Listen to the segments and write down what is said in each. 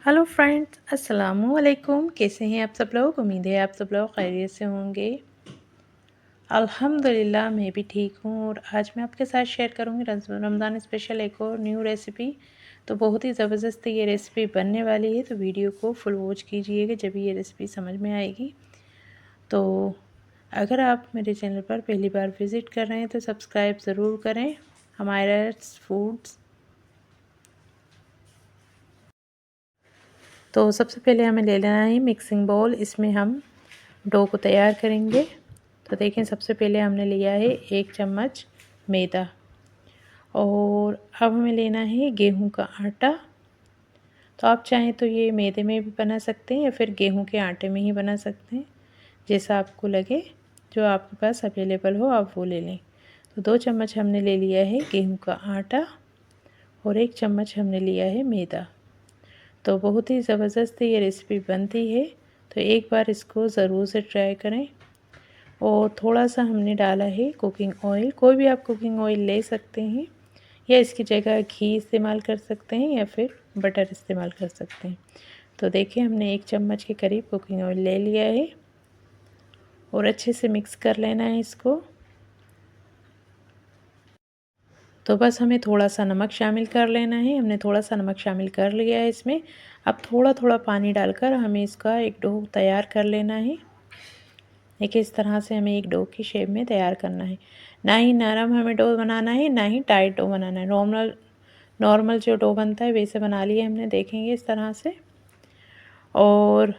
Hello friends, अस्सलामुअलैकुम। कैसे हैं आप सब लोग? उम्मीद है आप सब लोग खैरियत से होंगे। अल्हम्दुलिल्लाह मैं भी ठीक हूँ। और आज मैं आपके साथ शेयर करूँगी रमज़ान स्पेशल एक और न्यू रेसिपी। तो बहुत ही ज़बरदस्त ये रेसिपी बनने वाली है, तो वीडियो को फुल वॉच कीजिएगा जब ये रेसिपी समझ में आएगी। तो अगर आप मेरे चैनल पर पहली बार विज़िट कर रहे हैं तो सब्सक्राइब ज़रूर करें हमारा फूड्स। तो सबसे पहले हमें ले लेना है मिक्सिंग बाउल। इसमें हम डो को तैयार करेंगे। तो देखें, सबसे पहले हमने लिया है 1 चम्मच मैदा। और अब हमें लेना है गेहूं का आटा। तो आप चाहें तो ये मैदे में भी बना सकते हैं या फिर गेहूं के आटे में ही बना सकते हैं, जैसा आपको लगे, जो आपके पास अवेलेबल हो आप वो ले लें। तो 2 चम्मच हमने ले लिया है गेहूं का आटा और 1 चम्मच हमने लिया है मैदा। तो बहुत ही ज़बरदस्त ये रेसिपी बनती है, तो एक बार इसको ज़रूर से ट्राई करें। और थोड़ा सा हमने डाला है कुकिंग ऑयल। कोई भी आप कुकिंग ऑयल ले सकते हैं या इसकी जगह घी इस्तेमाल कर सकते हैं या फिर बटर इस्तेमाल कर सकते हैं। तो देखिए, हमने 1 चम्मच के करीब कुकिंग ऑयल ले लिया है और अच्छे से मिक्स कर लेना है इसको। तो बस हमें थोड़ा सा नमक शामिल कर लेना है। हमने थोड़ा सा नमक शामिल कर लिया है इसमें। अब थोड़ा थोड़ा पानी डालकर हमें इसका एक डो तैयार कर लेना है। देखिए, इस तरह से हमें एक डो की शेप में तैयार करना है। ना ही नरम हमें डो बनाना है, ना ही टाइट डो बनाना है। नॉर्मल जो डो बनता है वैसे बना लिए हमने, देखेंगे इस तरह से। और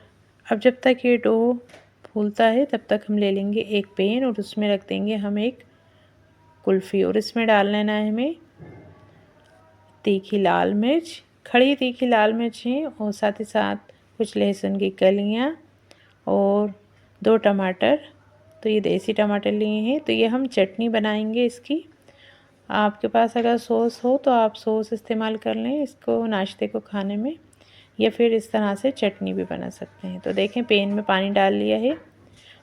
अब जब तक ये डो फूलता है तब तक हम ले लेंगे एक पैन और उसमें रख देंगे हम एक कुल्फ़ी। और इसमें डाल लेना है हमें तीखी लाल मिर्च, खड़ी तीखी लाल मिर्चें, और साथ ही साथ कुछ लहसुन की कलियाँ और 2 टमाटर। तो ये देसी टमाटर लिए हैं। तो ये हम चटनी बनाएंगे इसकी। आपके पास अगर सॉस हो तो आप सॉस इस्तेमाल कर लें इसको नाश्ते को खाने में, या फिर इस तरह से चटनी भी बना सकते हैं। तो देखें, पैन में पानी डाल लिया है।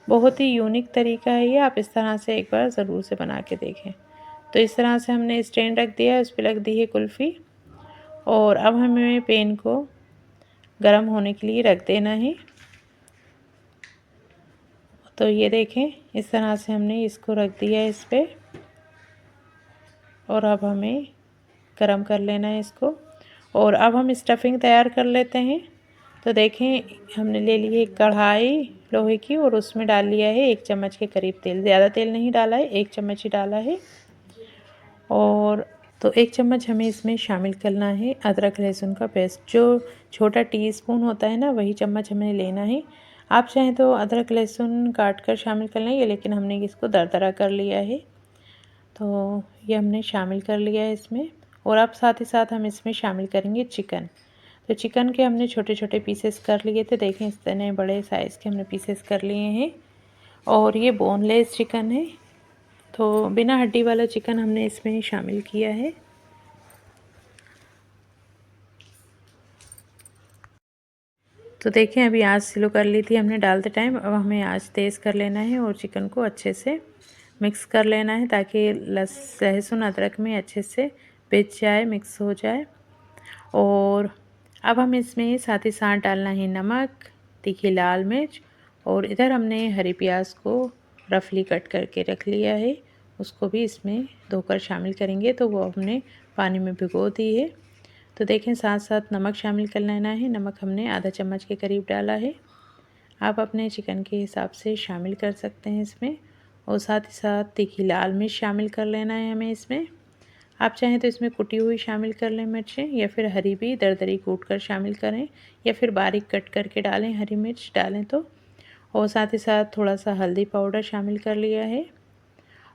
बहुत ही यूनिक तरीका है ये, आप इस तरह से एक बार ज़रूर से बना के देखें। तो इस तरह से हमने स्टैंड रख दिया है, उस पर रख दी है कुल्फ़ी। और अब हमें पैन को गर्म होने के लिए रख देना है। तो ये देखें, इस तरह से हमने इसको रख दिया है इस पर। और अब हमें गरम कर लेना है इसको। और अब हम स्टफिंग तैयार कर लेते हैं। तो देखें, हमने ले ली है कढ़ाई लोहे की और उसमें डाल लिया है 1 चम्मच के करीब तेल। ज़्यादा तेल नहीं डाला है, 1 चम्मच ही डाला है। और तो 1 चम्मच हमें इसमें शामिल करना है अदरक लहसुन का पेस्ट। जो छोटा टीस्पून होता है ना, वही चम्मच हमें लेना है। आप चाहें तो अदरक लहसुन काट कर शामिल कर लेंगे, लेकिन हमने इसको दरदरा कर लिया है। तो ये हमने शामिल कर लिया है इसमें। और अब साथ ही साथ हम इसमें शामिल करेंगे चिकन। तो चिकन के हमने छोटे छोटे पीसेस कर लिए थे। देखें, इतने बड़े साइज़ के हमने पीसेस कर लिए हैं। और ये बोनलेस चिकन है, तो बिना हड्डी वाला चिकन हमने इसमें शामिल किया है। तो देखें, अभी आँच स्लो कर ली थी हमने डालते टाइम। अब हमें आँच तेज़ कर लेना है और चिकन को अच्छे से मिक्स कर लेना है, ताकि लहसुन अदरक में अच्छे से पिच जाए, मिक्स हो जाए। और अब हम इसमें साथ ही साथ डालना है नमक, तीखी लाल मिर्च, और इधर हमने हरी प्याज को रफली कट करके रख लिया है, उसको भी इसमें धोकर शामिल करेंगे। तो वो हमने पानी में भिगो दी है। तो देखें, साथ साथ नमक शामिल कर लेना है। नमक हमने आधा चम्मच के करीब डाला है। आप अपने चिकन के हिसाब से शामिल कर सकते हैं इसमें। और साथ ही साथ तीखी लाल मिर्च शामिल कर लेना है हमें इसमें। आप चाहें तो इसमें कुटी हुई शामिल कर लें मिर्चें, या फिर हरी भी दरदरी कूट कर शामिल करें, या फिर बारीक कट करके डालें, हरी मिर्च डालें तो। और साथ ही साथ थोड़ा सा हल्दी पाउडर शामिल कर लिया है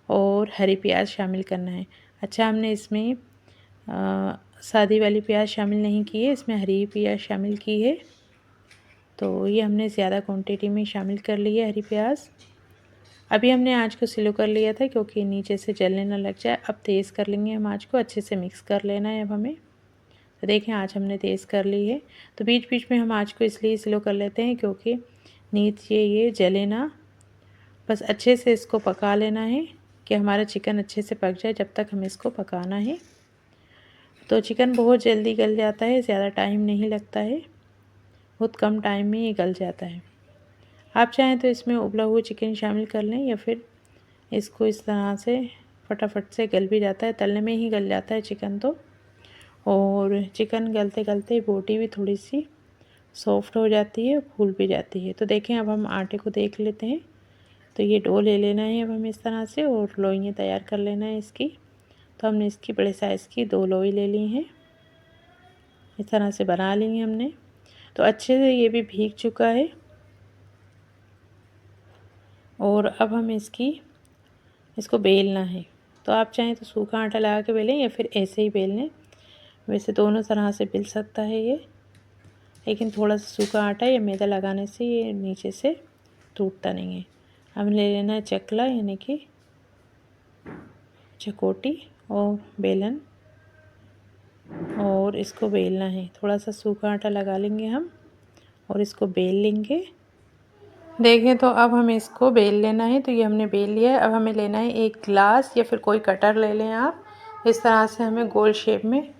और हरी प्याज शामिल करना है। अच्छा, हमने इसमें सादी वाली प्याज शामिल नहीं की है, इसमें हरी प्याज शामिल की है। तो ये हमने ज़्यादा क्वांटिटी में शामिल कर ली है हरी प्याज। अभी हमने आँच को स्लो कर लिया था क्योंकि नीचे से जलने ना लग जाए। अब तेज़ कर लेंगे हम आँच को, अच्छे से मिक्स कर लेना है अब हमें। तो देखें, आँच हमने तेज़ कर ली है। तो बीच बीच में हम आँच को इसलिए स्लो कर लेते हैं क्योंकि नीचे ये जले ना। बस अच्छे से इसको पका लेना है कि हमारा चिकन अच्छे से पक जाए, जब तक हमें इसको पकाना है। तो चिकन बहुत जल्दी गल जाता है, ज़्यादा टाइम नहीं लगता है। बहुत कम टाइम में ये गल जाता है। आप चाहें तो इसमें उबला हुआ चिकन शामिल कर लें या फिर इसको इस तरह से फटाफट से गल भी जाता है, तलने में ही गल जाता है चिकन तो। और चिकन गलते गलते बोटी भी थोड़ी सी सॉफ्ट हो जाती है, फूल भी जाती है। तो देखें अब हम आटे को देख लेते हैं। तो ये डो ले लेना है अब हमें इस तरह से और लोइयाँ तैयार कर लेना है इसकी। तो हमने इसकी बड़े साइज़ की 2 लोई ले ली हैं, इस तरह से बना ली हैं हमने। तो अच्छे से ये भी भीग चुका है। और अब हमें इसको बेलना है। तो आप चाहें तो सूखा आटा लगा के बेलें या फिर ऐसे ही बेल लें, वैसे दोनों तरह से बेल सकता है ये, लेकिन थोड़ा सा सूखा आटा या मैदा लगाने से ये नीचे से टूटता नहीं है। अब ले लेना है चकला यानी कि चकोटी और बेलन, और इसको बेलना है। थोड़ा सा सूखा आटा लगा लेंगे हम और इसको बेल लेंगे। देखें तो अब हमें इसको बेल लेना है। तो ये हमने बेल लिया है। अब हमें लेना है एक ग्लास या फिर कोई कटर ले लें आप। इस तरह से हमें गोल शेप में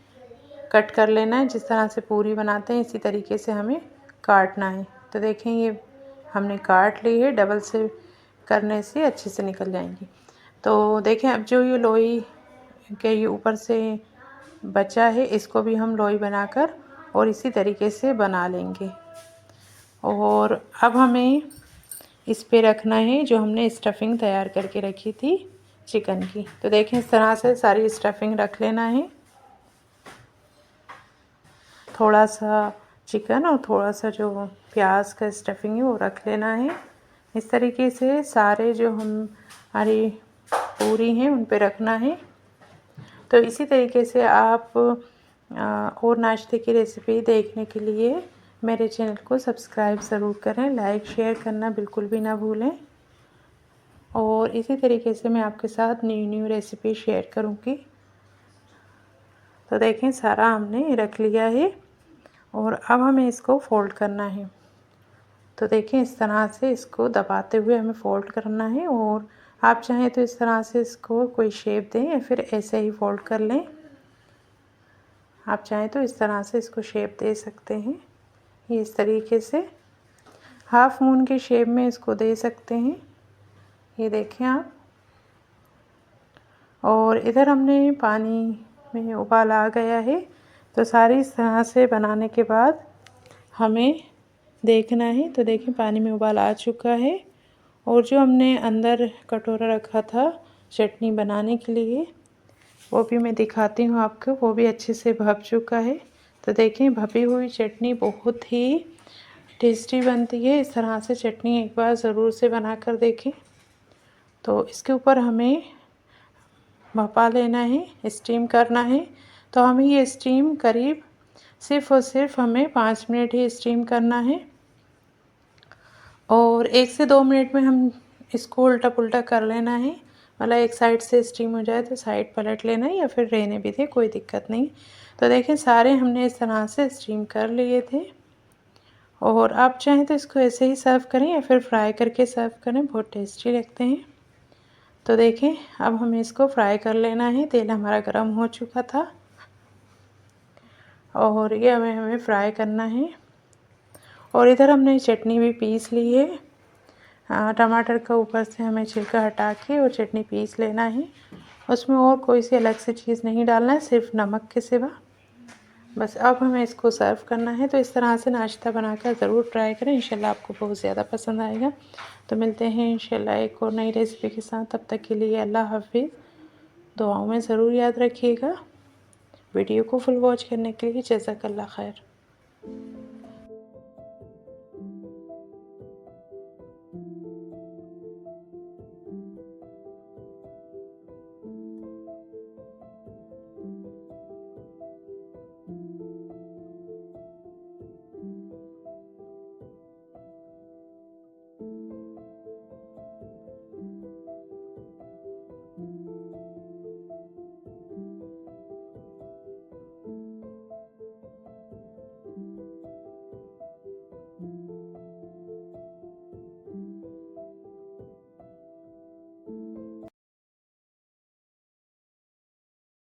कट कर लेना है, जिस तरह से पूरी बनाते हैं इसी तरीके से हमें काटना है। तो देखें ये हमने काट ली है, डबल से करने से अच्छे से निकल जाएंगी। तो देखें अब जो ये लोई के ये ऊपर से बचा है इसको भी हम लोई बनाकर और इसी तरीके से बना लेंगे। और अब हमें इस पे रखना है जो हमने स्टफिंग तैयार करके रखी थी चिकन की। तो देखें इस तरह से सारी स्टफिंग रख लेना है, थोड़ा सा चिकन और थोड़ा सा जो प्याज का स्टफिंग है वो रख लेना है। इस तरीके से सारे जो हमारी पूरी हैं उन पे रखना है। तो इसी तरीके से आप और नाश्ते की रेसिपी देखने के लिए मेरे चैनल को सब्सक्राइब ज़रूर करें, लाइक शेयर करना बिल्कुल भी ना भूलें। और इसी तरीके से मैं आपके साथ न्यू रेसिपी शेयर करूँगी। तो देखें सारा हमने रख लिया है और अब हमें इसको फोल्ड करना है। तो देखें इस तरह से इसको दबाते हुए हमें फोल्ड करना है। और आप चाहें तो इस तरह से इसको कोई शेप दें या फिर ऐसे ही फोल्ड कर लें। आप चाहें तो इस तरह से इसको शेप दे सकते हैं, ये इस तरीके से हाफ मून के शेप में इसको दे सकते हैं। ये देखें आप। और इधर हमने पानी में उबाल आ गया है। तो सारी इस तरह से बनाने के बाद हमें देखना है। तो देखें पानी में उबाल आ चुका है और जो हमने अंदर कटोरा रखा था चटनी बनाने के लिए वो भी मैं दिखाती हूँ आपको, वो भी अच्छे से भप चुका है। तो देखें भपी हुई चटनी बहुत ही टेस्टी बनती है। इस तरह से चटनी एक बार ज़रूर से बना कर देखें। तो इसके ऊपर हमें भपा लेना है, स्टीम करना है। तो हमें ये स्टीम करीब सिर्फ़ और सिर्फ हमें 5 मिनट ही स्टीम करना है। और 1 से 2 मिनट में हम इसको उल्टा पुल्टा कर लेना है, मतलब एक साइड से स्टीम हो जाए तो साइड पलट लेना है या फिर रहने भी दे, कोई दिक्कत नहीं। तो देखें सारे हमने इस तरह से स्टीम कर लिए थे। और आप चाहें तो इसको ऐसे ही सर्व करें या फिर फ्राई करके सर्व करें, बहुत टेस्टी लगते हैं। तो देखें अब हमें इसको फ्राई कर लेना है। तेल हमारा गर्म हो चुका था और ये हमें फ्राई करना है। और इधर हमने चटनी भी पीस ली है। टमाटर का ऊपर से हमें छिलका हटा के और चटनी पीस लेना है। उसमें और कोई सी अलग से चीज़ नहीं डालना है, सिर्फ नमक के सिवा। बस अब हमें इसको सर्व करना है। तो इस तरह से नाश्ता बनाकर ज़रूर ट्राई करें, इंशाल्लाह आपको बहुत ज़्यादा पसंद आएगा। तो मिलते हैं इंशाल्लाह एक और नई रेसिपी के साथ। तब तक के लिए अल्लाह हाफिज़। दुआओं में ज़रूर याद रखिएगा। वीडियो को फुल वॉच करने के लिए जज़ाकल्लाह खैर।